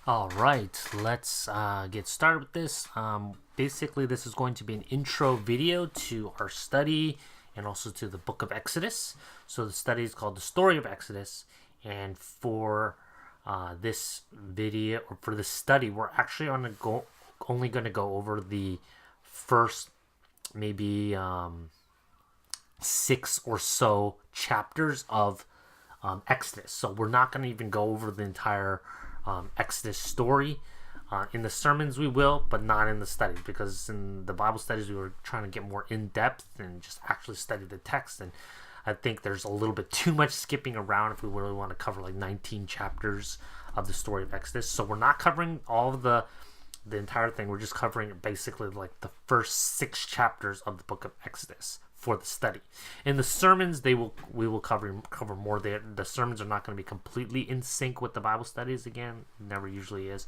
All right, let's get started with this. Basically, this is going to be an intro video to our study and also to the book of Exodus. So the study is called The Story of Exodus. And for this video, or for this study, we're actually only going to go over the first maybe 6 or so chapters of Exodus. So we're not going to even go over the entire Exodus story. In the sermons we will, but not in the studies, because in the Bible studies we were trying to get more in depth and just actually study the text. And I think there's a little bit too much skipping around if we really want to cover like 19 chapters of the story of Exodus. So we're not covering all of the entire thing. We're just covering basically like the first 6 chapters of the book of Exodus for the study. In the sermons, we will cover more. The sermons are not going to be completely in sync with the Bible studies. Again, never usually is,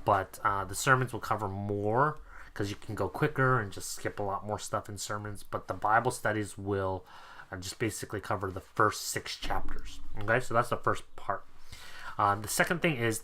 but the sermons will cover more because you can go quicker and just skip a lot more stuff in sermons. But the Bible studies will just basically cover the first 6 chapters. Okay, so that's the first part. The second thing is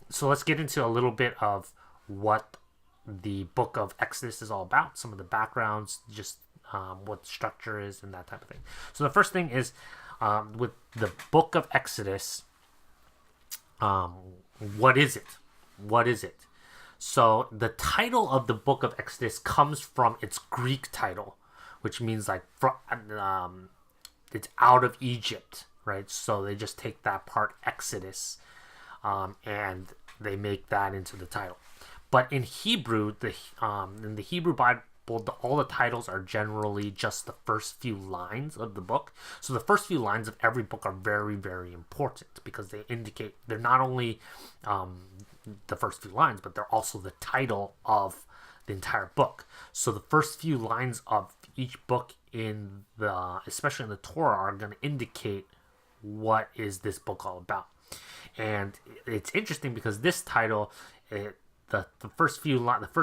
so let's get into a little bit of what the book of Exodus is all about, some of the backgrounds, just what structure is and that type of thing. So the first thing is with the book of Exodus, what is it? What is it? So the title of the book of Exodus comes from its Greek title, which means like it's out of Egypt, right? So they just take that part, Exodus, and they make that into the title. But in Hebrew, in the Hebrew Bible, all the titles are generally just the first few lines of the book. So the first few lines of every book are very, very important because they indicate they're not only the first few lines, but they're also the title of the entire book. So the first few lines of each book especially in the Torah, are going to indicate what is this book all about. And it's interesting because this title, the first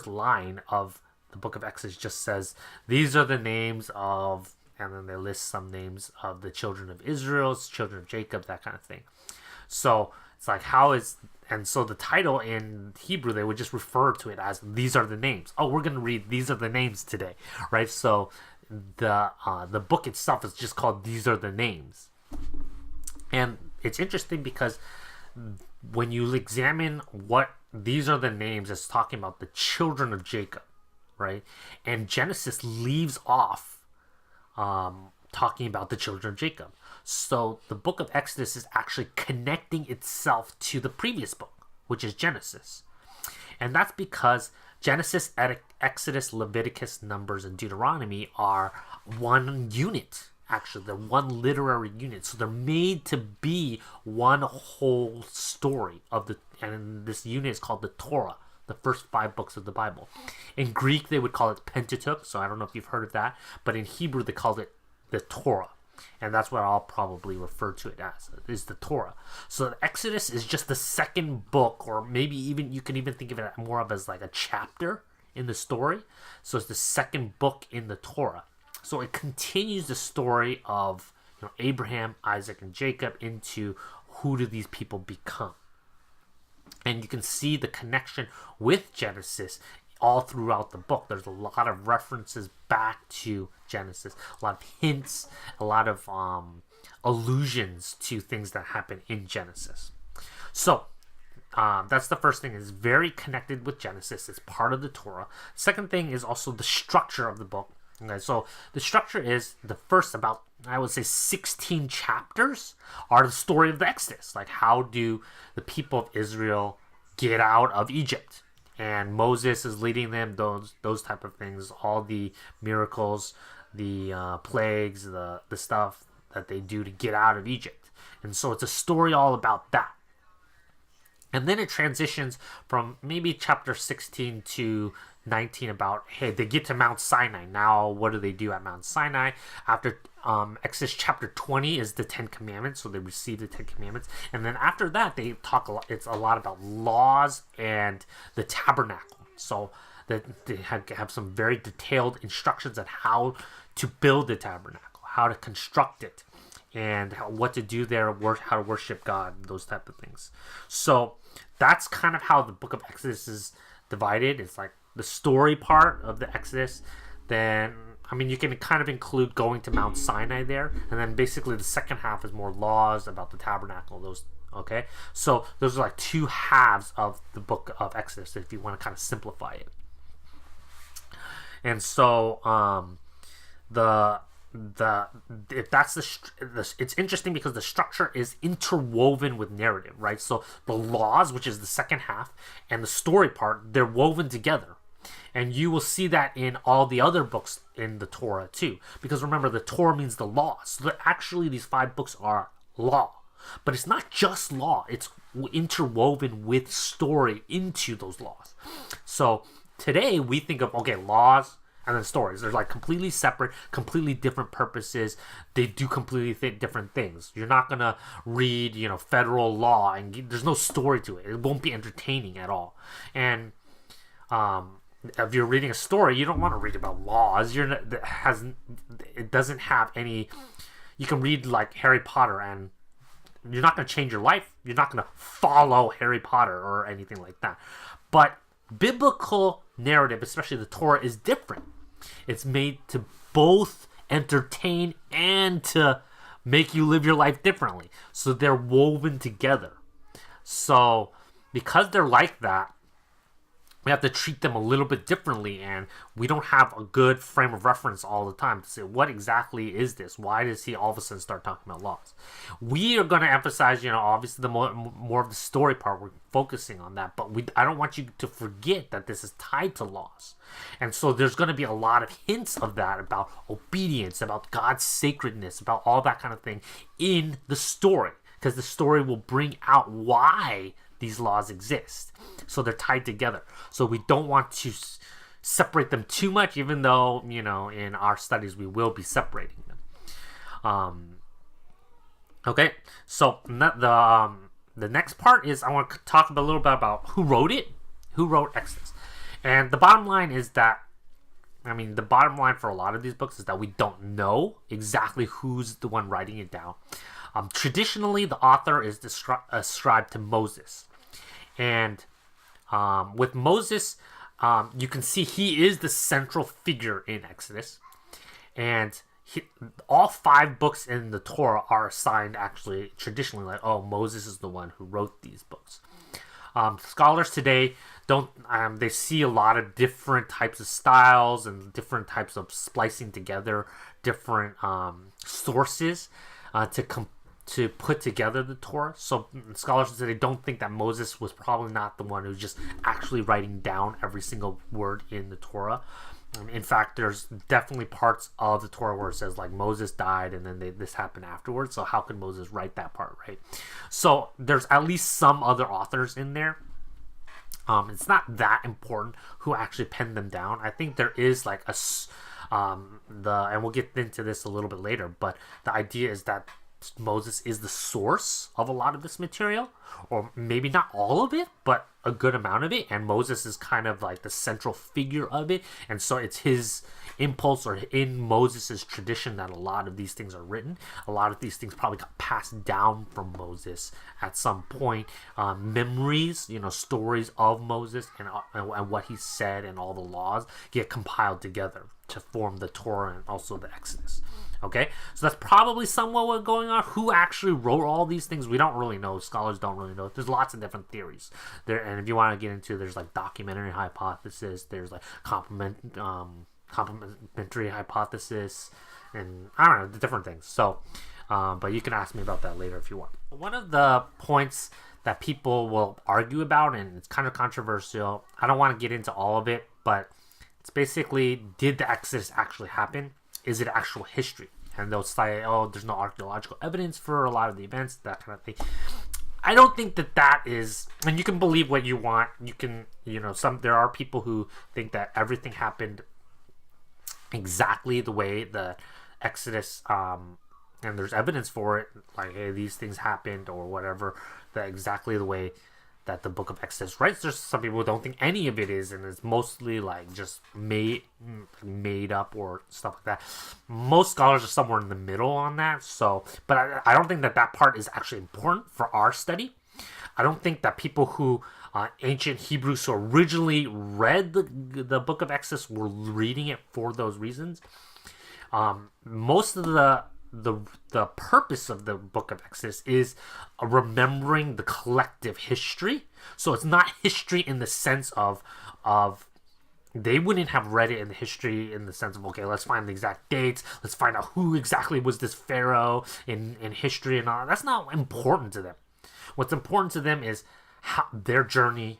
line of the book of Exodus just says, these are the names of, and then they list some names of the children of Israel, children of Jacob, that kind of thing. So it's like, and so the title in Hebrew, they would just refer to it as, these are the names. Oh, we're going to read these are the names today, right? So the book itself is just called These Are the Names. And it's interesting because when you examine what these are the names, it's talking about the children of Jacob, right? And Genesis leaves off talking about the children of Jacob. So the book of Exodus is actually connecting itself to the previous book, which is Genesis. And that's because Genesis, Exodus, Leviticus, Numbers, and Deuteronomy are one unit. Actually, they're one literary unit, so they're made to be one whole story and this unit is called the Torah, the first 5 books of the Bible. In Greek, they would call it Pentateuch, so I don't know if you've heard of that, but in Hebrew, they called it the Torah, and that's what I'll probably refer to it as, is the Torah. So the Exodus is just the second book, or maybe even you can even think of it more of as like a chapter in the story. So it's the second book in the Torah. So it continues the story of Abraham, Isaac, and Jacob into who do these people become. And you can see the connection with Genesis all throughout the book. There's a lot of references back to Genesis, a lot of hints, a lot of allusions to things that happen in Genesis. So that's the first thing. It's very connected with Genesis. It's part of the Torah. Second thing is also the structure of the book. Okay, so the structure is the first about, I would say, 16 chapters are the story of the Exodus. Like, how do the people of Israel get out of Egypt? And Moses is leading them, those type of things, all the miracles, the plagues, the stuff that they do to get out of Egypt. And so it's a story all about that. And then it transitions from maybe chapter 16 to 19 about, hey, they get to Mount Sinai. Now, what do they do at Mount Sinai? After Exodus chapter 20 is the 10 Commandments, so they receive the 10 Commandments. And then after that, they talk it's a lot about laws and the tabernacle. So that they have some very detailed instructions on how to build the tabernacle, how to construct it, and what to do there, how to worship God, those type of things. So that's kind of how the book of Exodus is divided. It's like the story part of the Exodus. Then, I mean, you can kind of include going to Mount Sinai there. And then basically the second half is more laws about the tabernacle. Those, okay? So those are like two halves of the book of Exodus, if you want to kind of simplify it. And so, if that's it's interesting because the structure is interwoven with narrative, right? So the laws, which is the second half, and the story part, they're woven together. And you will see that in all the other books in the Torah too. Because remember, the Torah means the law. So actually these 5 books are law. But it's not just law. It's interwoven with story into those laws. So today we think of, okay, laws and then stories. They're like completely separate, completely different purposes. They do completely different things. You're not going to read, federal law and there's no story to it. It won't be entertaining at all. And if you're reading a story, you don't want to read about laws. It doesn't have any. You can read like Harry Potter and you're not going to change your life. You're not going to follow Harry Potter or anything like that. But biblical narrative, especially the Torah, is different. It's made to both entertain and to make you live your life differently. So they're woven together. So because they're like that, we have to treat them a little bit differently, and we don't have a good frame of reference all the time to say, what exactly is this? Why does he all of a sudden start talking about laws? We are going to emphasize, obviously the more of the story part, we're focusing on that, but I don't want you to forget that this is tied to laws. And so there's going to be a lot of hints of that about obedience, about God's sacredness, about all that kind of thing in the story, because the story will bring out why these laws exist. So they're tied together. So we don't want to separate them too much, even though, in our studies we will be separating them. Okay, so the next part is I want to talk a little bit about who wrote it, who wrote Exodus. And the bottom line is that, the bottom line for a lot of these books is that we don't know exactly who's the one writing it down. Traditionally, the author is ascribed to Moses. And with Moses, you can see he is the central figure in Exodus. And all 5 books in the Torah are assigned actually traditionally like, oh, Moses is the one who wrote these books. Scholars today they see a lot of different types of styles and different types of splicing together different sources to put together the Torah. So scholars today don't think that Moses was probably not the one who's just actually writing down every single word in the Torah. In fact, there's definitely parts of the Torah where it says like Moses died and then this happened afterwards. So how could Moses write that part, right? So there's at least some other authors in there. It's not that important who actually penned them down. I think there is like and we'll get into this a little bit later, but the idea is that Moses is the source of a lot of this material, or maybe not all of it, but a good amount of it, and Moses is kind of like the central figure of it, and so it's his impulse or in Moses's tradition that a lot of these things are written. A lot of these things probably got passed down from Moses at some point. Memories, stories of Moses and what he said and all the laws get compiled together to form the Torah and also the Exodus. Okay, so that's probably somewhat what's going on. Who actually wrote all these things, we don't really know. Scholars don't really know. There's lots of different theories there, and if you want to get into, there's like documentary hypothesis, there's like complementary hypothesis, and I don't know, the different things. So, but you can ask me about that later if you want. One of the points that people will argue about, and it's kind of controversial, I don't want to get into all of it, but it's basically, did the Exodus actually happen? Is it actual history? And they'll say, oh, there's no archaeological evidence for a lot of the events, that kind of thing. I don't think that is, and you can believe what you want. You can, there are people who think that everything happened exactly the way the Exodus, and there's evidence for it, like, hey, these things happened or whatever, that exactly the way that the book of Exodus writes. There's some people who don't think any of it is, and it's mostly like just made up or stuff like that. Most scholars are somewhere in the middle on that. So, but I don't think that part is actually important for our study. I don't think that people who ancient Hebrews who originally read the book of Exodus were reading it for those reasons. Most of the purpose of the book of Exodus is remembering the collective history. So it's not history in the sense of they wouldn't have read it in the history in the sense of, okay, let's find the exact dates, let's find out who exactly was this pharaoh in history and all. That's not important to them. What's important to them is their journey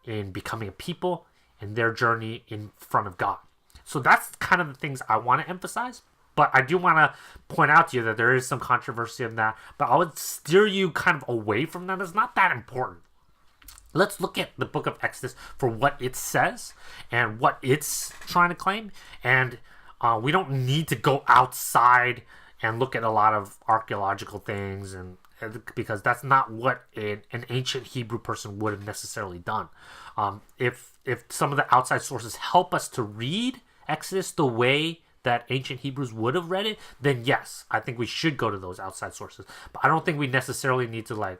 in becoming a people and their journey in front of God. So that's kind of the things I want to emphasize. But I do want to point out to you that there is some controversy in that. But I would steer you kind of away from that. It's not that important. Let's look at the book of Exodus for what it says and what it's trying to claim. And we don't need to go outside and look at a lot of archaeological things, and because that's not what an ancient Hebrew person would have necessarily done. If some of the outside sources help us to read Exodus the way that ancient Hebrews would have read it, then yes, I think we should go to those outside sources. But I don't think we necessarily need to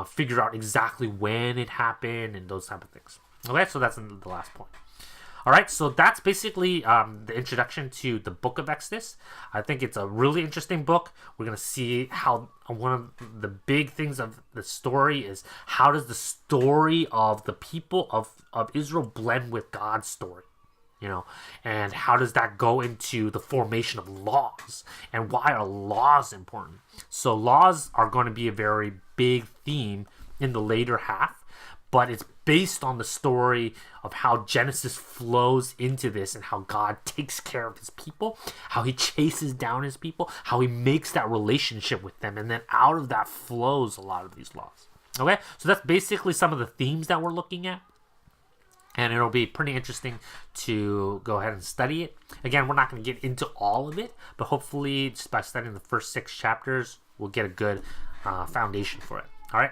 figure out exactly when it happened and those type of things. Okay, so that's the last point. All right, so that's basically the introduction to the book of Exodus. I think it's a really interesting book. We're going to see how one of the big things of the story is how does the story of the people of Israel blend with God's story? And how does that go into the formation of laws, and why are laws important? So laws are going to be a very big theme in the later half, but it's based on the story of how Genesis flows into this and how God takes care of his people, how he chases down his people, how he makes that relationship with them, and then out of that flows a lot of these laws. Okay, so that's basically some of the themes that we're looking at. And it'll be pretty interesting to go ahead and study it. Again, we're not going to get into all of it, but hopefully just by studying the first 6 chapters, we'll get a good foundation for it. All right.